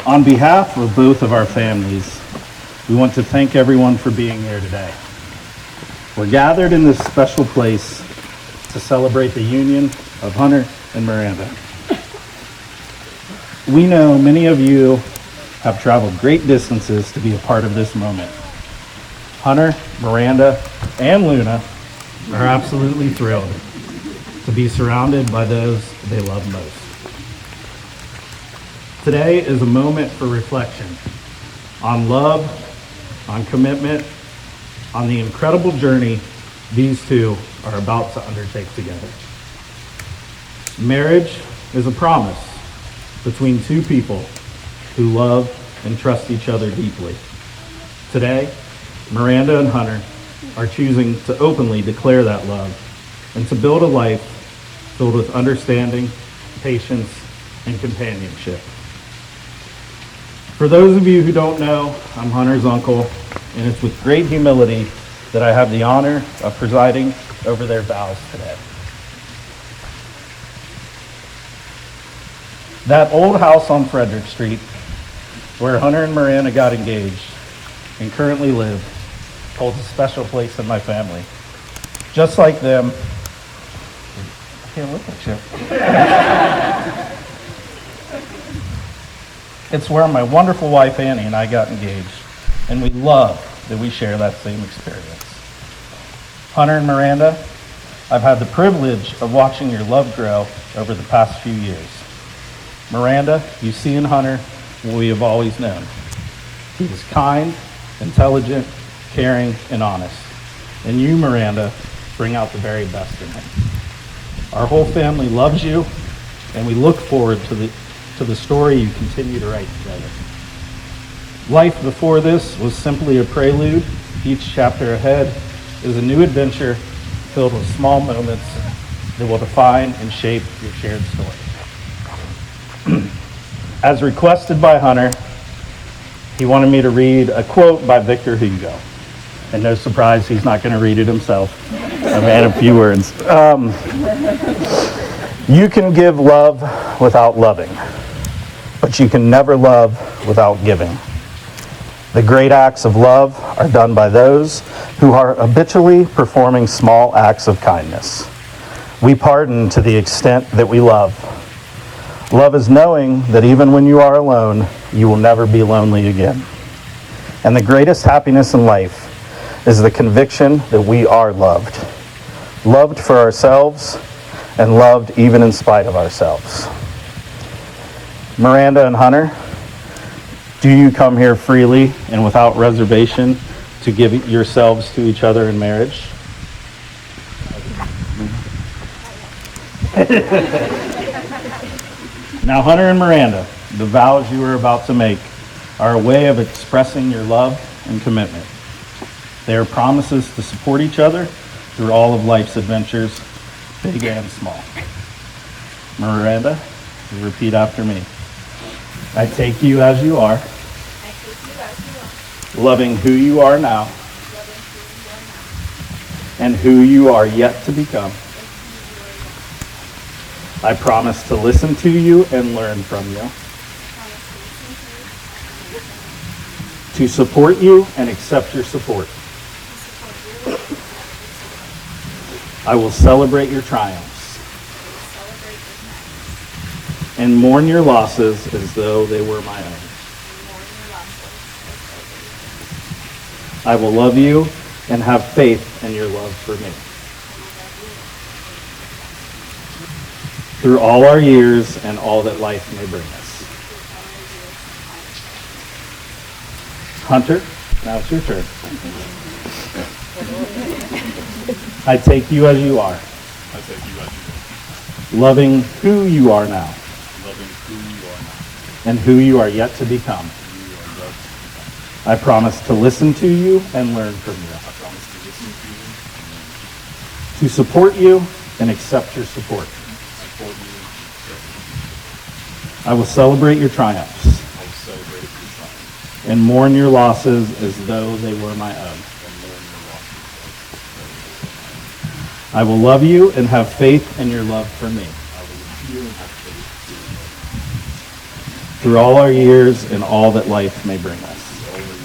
On behalf of both of our families, we want to thank everyone for being here today. We're gathered in this special place to celebrate the union of Hunter and Miranda. We know many of you have traveled great distances to be a part of this moment. Hunter, Miranda, and Luna are absolutely thrilled to be surrounded by those they love most. Today is a moment for reflection on love, on commitment, on the incredible journey these two are about to undertake together. Marriage is a promise between two people who love and trust each other deeply. Today, Miranda and Hunter are choosing to openly declare that love and to build a life filled with understanding, patience, and companionship. For those of you who don't know, I'm Hunter's uncle, and it's with great humility that I have the honor of presiding over their vows today. That old house on Frederick Street, where Hunter and Miranda got engaged and currently live, holds a special place in my family. Just like them, I can't look at you. It's where my wonderful wife Annie and I got engaged, and we love that we share that same experience. Hunter and Miranda, I've had the privilege of watching your love grow over the past few years. Miranda, you see in Hunter what we have always known. He is kind, intelligent, caring, and honest. And you, Miranda, bring out the very best in him. Our whole family loves you, and we look forward to the story you continue to write together. Life before this was simply a prelude. Each chapter ahead is a new adventure filled with small moments that will define and shape your shared story. As requested by Hunter, he wanted me to read a quote by Victor Hugo. And no surprise, he's not going to read it himself. I've had a few words. You can give love without loving, but you can never love without giving. The great acts of love are done by those who are habitually performing small acts of kindness. We pardon to the extent that we love. Love is knowing that even when you are alone, you will never be lonely again. And the greatest happiness in life is the conviction that we are loved. Loved for ourselves and loved even in spite of ourselves. Miranda and Hunter, do you come here freely and without reservation to give yourselves to each other in marriage? Now, Hunter and Miranda, the vows you are about to make are a way of expressing your love and commitment. They are promises to support each other through all of life's adventures, big and small. Miranda, you repeat after me. I take you as you are, loving who you are now, and who you are yet to become. I promise to listen to you and learn from you, to support you and accept your support. I will celebrate your triumphs and mourn your losses as though they were my own. I will love you and have faith in your love for me. Through all our years and all that life may bring us. Hunter, now it's your turn. I take you as you are. I take you as you are. Loving who you are now. Loving who you are now. And who you are yet to become. Who you are yet to become. I promise to listen to you and learn from you. I promise to listen to you and learn from you. To support you and accept your support. Support you and accept I will celebrate your triumphs you. I will celebrate your triumph and mourn your losses as though they were my own. and mourn your losses. I will love you and have faith in your love for me. I will love you and have faith in you. Through all our years and all that life may bring us. All the years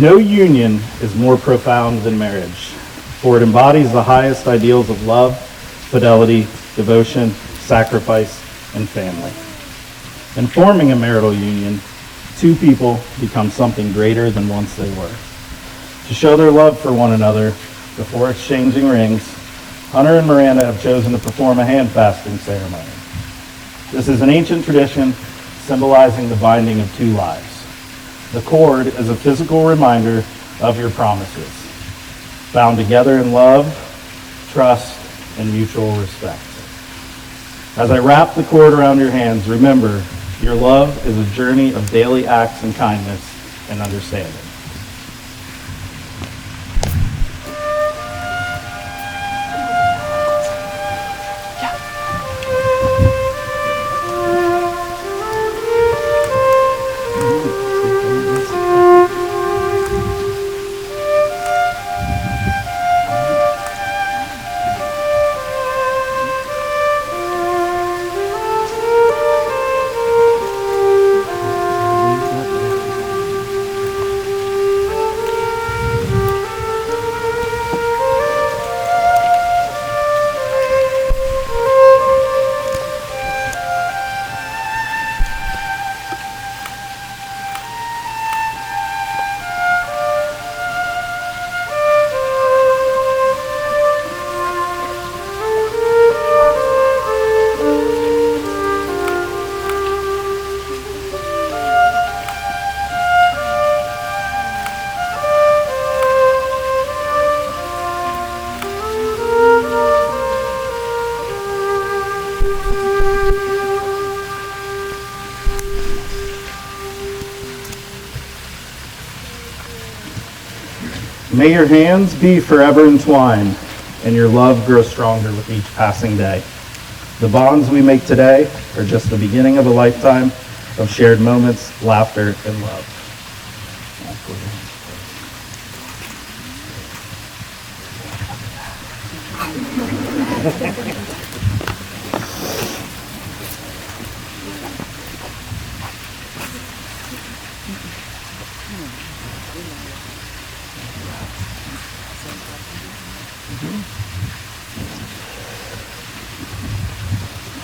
and all that No union is more profound than marriage, for it embodies the highest ideals of love, fidelity, devotion, sacrifice, and family. In forming a marital union, two people become something greater than once they were. To show their love for one another before exchanging rings, Hunter and Miranda have chosen to perform a hand fasting ceremony. This is an ancient tradition symbolizing the binding of two lives. The cord is a physical reminder of your promises, bound together in love, trust, and mutual respect. As I wrap the cord around your hands, remember, your love is a journey of daily acts and kindness and understanding. May your hands be forever entwined and your love grow stronger with each passing day. The bonds we make today are just the beginning of a lifetime of shared moments, laughter, and love.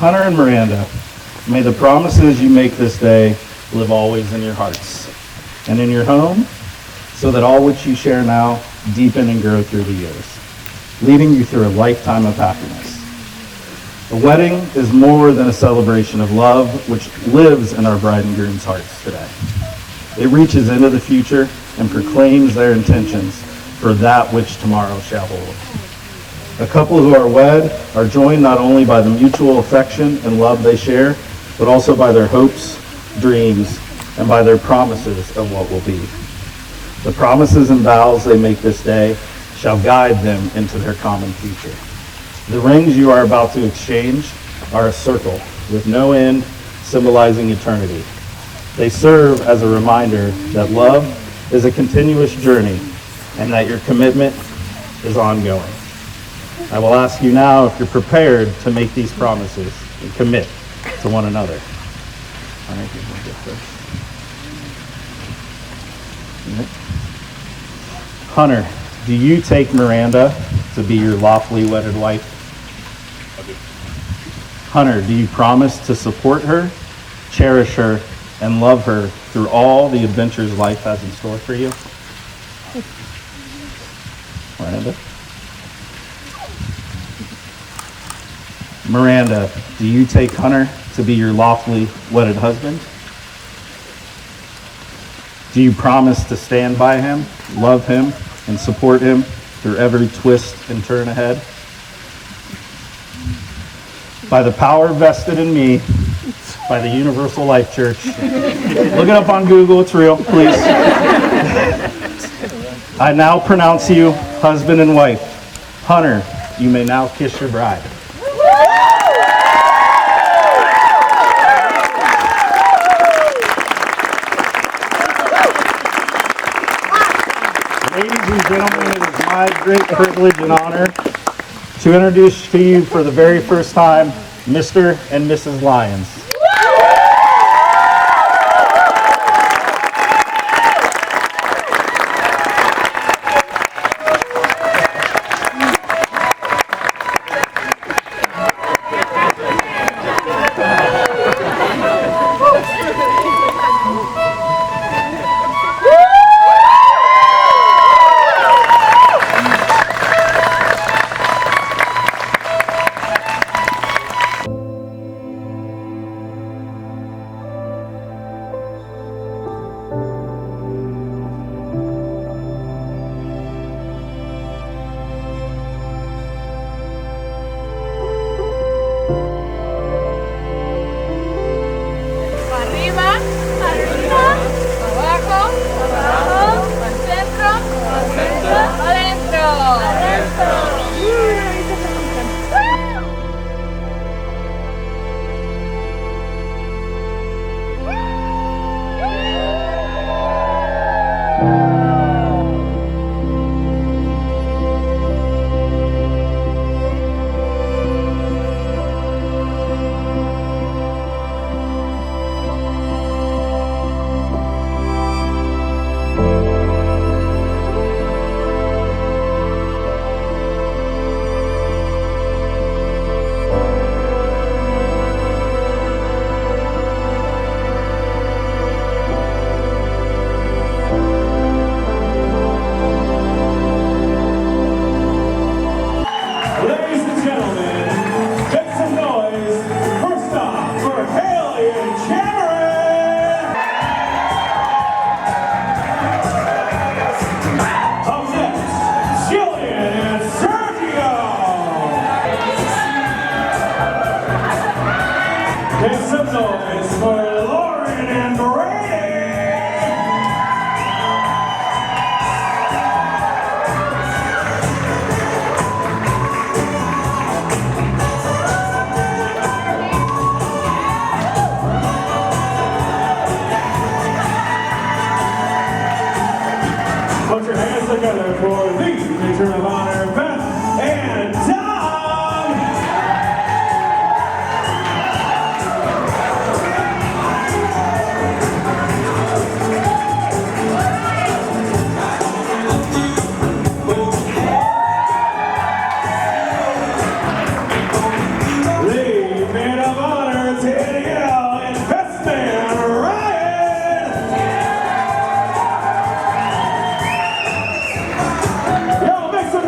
Hunter and Miranda, may the promises you make this day live always in your hearts and in your home, so that all which you share now deepen and grow through the years, leading you through a lifetime of happiness. A wedding is more than a celebration of love, which lives in our bride and groom's hearts today. It reaches into the future and proclaims their intentions for that which tomorrow shall hold. A couple who are wed are joined not only by the mutual affection and love they share, but also by their hopes, dreams, and by their promises of what will be. The promises and vows they make this day shall guide them into their common future. The rings you are about to exchange are a circle with no end, symbolizing eternity. They serve as a reminder that love is a continuous journey and that your commitment is ongoing. I will ask you now if you're prepared to make these promises and commit to one another. All right, we'll get this. Hunter, do you take Miranda to be your lawfully wedded wife? I do. Hunter, do you promise to support her, cherish her, and love her through all the adventures life has in store for you? Miranda? Miranda, do you take Hunter to be your lawfully wedded husband? Do you promise to stand by him, love him, and support him through every twist and turn ahead? By the power vested in me by the Universal Life Church. Look it up on Google, it's real, please. I now pronounce you husband and wife. Hunter, you may now kiss your bride. Ladies and gentlemen, it is my great privilege and honor to introduce to you for the very first time, Mr. and Mrs. Lyons. Arriba, arriba, abajo, abajo, al centro, adentro, adentro. Ladies and gentlemen, make some noise. First off, for Haley and Cameron. Up next, Jillian and Sergio. Make some noise for Lauren and Brady. Put your hands together for the Matron of Honor, Beth and Tom. The maid of honor, Danielle, and best man, Ryan. Yo, make some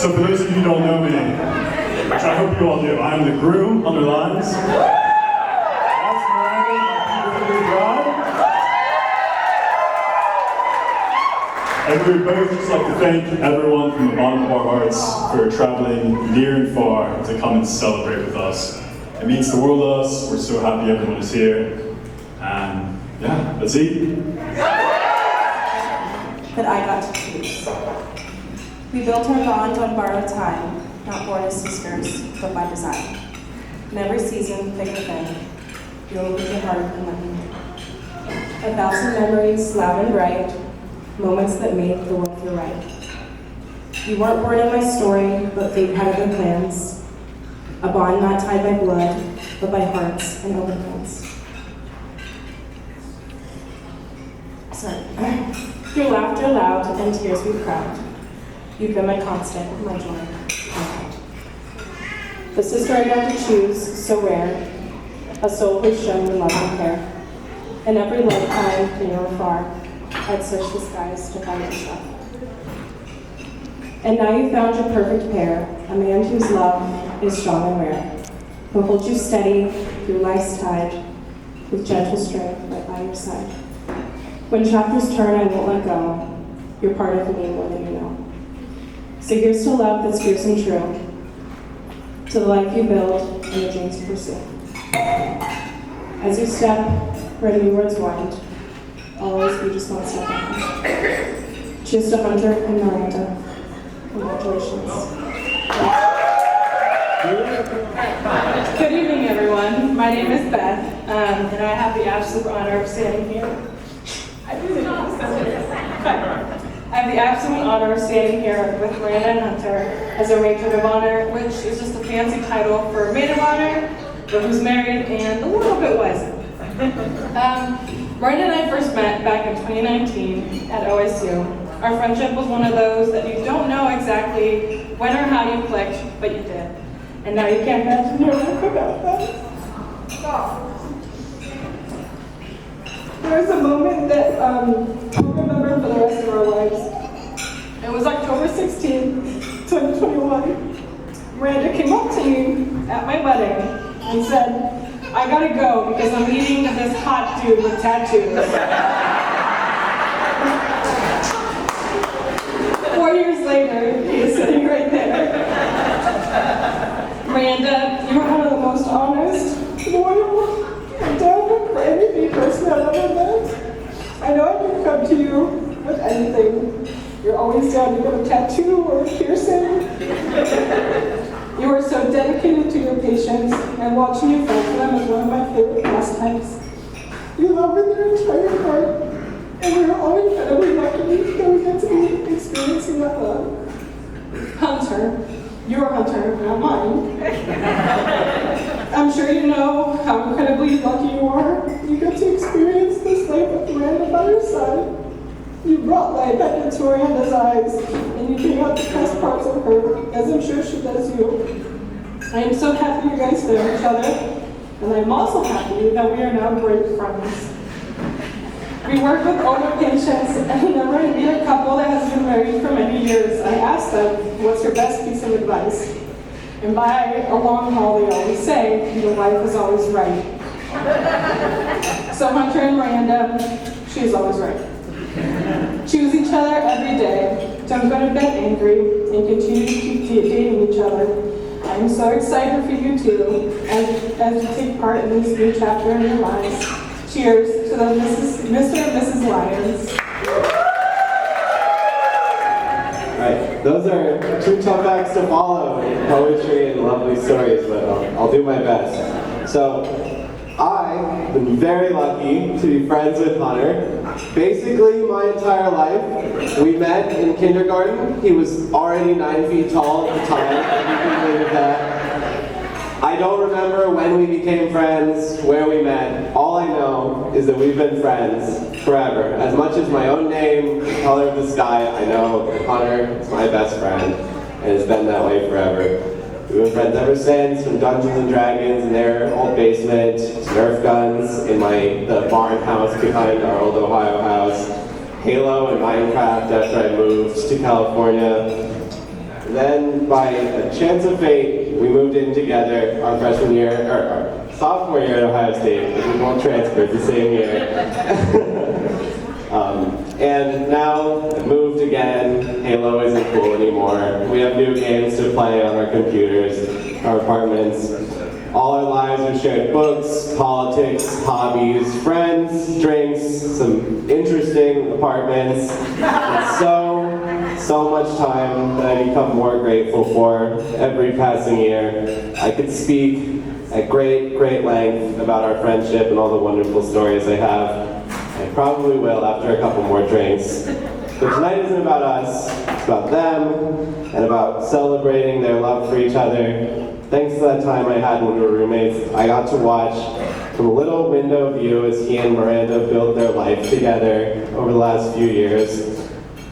So for those of you who don't know me, which I hope you all do, I'm the groom, underlines. That's Miranda, my beautiful bride. And we would both just like to thank everyone from the bottom of our hearts for traveling near and far to come and celebrate with us. It means the world to us. We're so happy everyone is here. And yeah, let's eat. But I got to choose. We built our bond on borrowed time, not born as sisters, but by design. In every season, thick within, you opened your heart and let me in. 1,000 memories, loud and bright, moments that made the world feel right. You weren't born in my story, but fate had other plans. A bond not tied by blood, but by hearts and open hands. Sorry. Through laughter loud and tears we've cried. You've been my constant, my joy, my pride. The sister I got to choose, so rare, a soul who's shown me love and care. In every lifetime, near or far, I'd search the skies to find yourself. And now you found your perfect pair, a man whose love is strong and rare, who holds you steady through life's tide, with gentle strength right by your side. When chapters turn, I won't let go. You're part of me more than you know. So here's to love that's fierce and true, to the life you build and the dreams you pursue. As you step where new words wind, I'll always be just one step behind. Cheers to Hunter and Miranda. Congratulations. Good evening, everyone. My name is Beth, and I have the absolute honor of standing here. I have the absolute honor of standing here with Miranda and Hunter as a matron of honor, which is just a fancy title for maid of honor, but who's married and a little bit wiser. Miranda and I first met back in 2019 at OSU. Our friendship was one of those that you don't know exactly when or how you clicked, but you did. And now you can't imagine your life without that. There was a moment that we'll remember for the rest of our lives. It was October 16th, 2021. Miranda came up to me at my wedding and said, I gotta go because I'm meeting this hot dude with tattoos. 4 years later, he is sitting right there. Miranda, you are one of the most honest, loyal, and down for any person I've ever met. I know I can come to you with anything. You're always down to get a tattoo or a piercing. You are so dedicated to your patients, and watching you fight for them is one of my favorite pastimes. You love with your entire heart, and we're all incredibly lucky that we get to be experiencing that love. Hunter, your Hunter, not mine. I'm sure you know how incredibly lucky you are. You get to experience this life with Miranda by your side. You brought light back into Miranda's eyes, and you bring out the best parts of her, as I'm sure she does you. I am so happy you guys found each other, and I'm also happy that we are now great friends. We work with older patients, and whenever I meet a couple that has been married for many years, I ask them, what's your best piece of advice? And by a long haul, they always say, your wife is always right. So Hunter and Miranda, she's always right. Choose each other every day. Don't go to bed angry, and continue to keep dating each other. I'm so excited for you too, as you take part in this new chapter in your lives. Cheers to the Mr. and Mrs. Lyons. Alright, those are two tough acts to follow in poetry and lovely stories, but I'll do my best. So, I've been very lucky to be friends with Hunter. Basically, my entire life. We met in kindergarten. He was already 9 feet tall at the time, if you can believe that. I don't remember when we became friends, where we met. All I know is that we've been friends forever. As much as my own name, the color of the sky, I know that Hunter is my best friend, and it's been that way forever. We've been friends ever since, from Dungeons and Dragons in their old basement, to Nerf guns in the barn house behind our old Ohio house, Halo and Minecraft after I moved to California. Then, by a chance of fate, we moved in together our freshman year, or our sophomore year at Ohio State. We both transferred the same year. And now, I've moved again. Halo isn't cool anymore. We have new games to play on our computers, our apartments. All our lives are shared books, politics, hobbies, friends, drinks, some interesting apartments. And so much time that I become more grateful for every passing year. I could speak at great length about our friendship and all the wonderful stories I have. I probably will after a couple more drinks. But tonight isn't about us, it's about them, and about celebrating their love for each other. Thanks to that time I had when we were roommates, I got to watch from a little window view as he and Miranda built their life together over the last few years.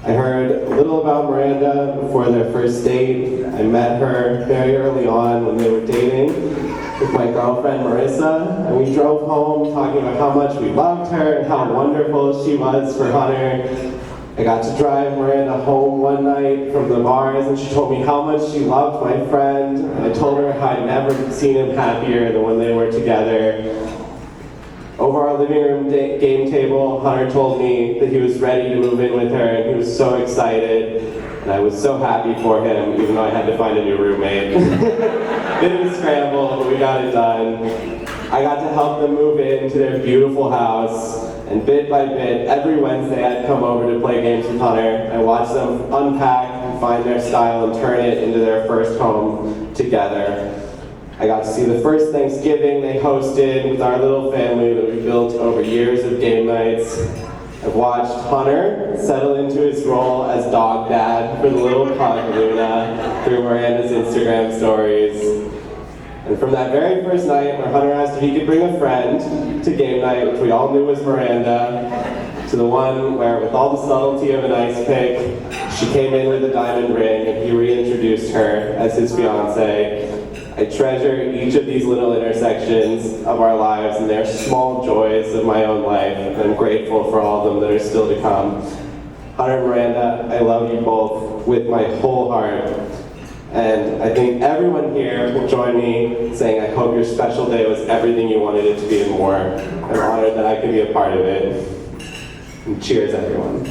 I heard a little about Miranda before their first date. I met her very early on when they were dating with my girlfriend Marissa, and we drove home talking about how much we loved her and how wonderful she was for Hunter. I got to drive Miranda home one night from the bars, and she told me how much she loved my friend. I told her how I'd never seen him happier than when they were together. Over our living room game table, Hunter told me that he was ready to move in with her, and he was so excited. And I was so happy for him, even though I had to find a new roommate. Bit of a scramble, but we got it done. I got to help them move into their beautiful house, and bit by bit, every Wednesday I'd come over to play games with Hunter. I watched them unpack and find their style and turn it into their first home together. I got to see the first Thanksgiving they hosted with our little family that we built over years of game nights. I've watched Hunter settle into his role as dog dad for the little pug Luna through Miranda's Instagram stories. And from that very first night where Hunter asked if he could bring a friend to game night, which we all knew was Miranda, to the one where, with all the subtlety of an ice pick, she came in with a diamond ring and he reintroduced her as his fiancée. I treasure each of these little intersections of our lives and their small joys of my own life, and I'm grateful for all of them that are still to come. Hunter and Miranda, I love you both with my whole heart. And I think everyone here will join me saying I hope your special day was everything you wanted it to be and more. I'm honored that I could be a part of it. And cheers, everyone.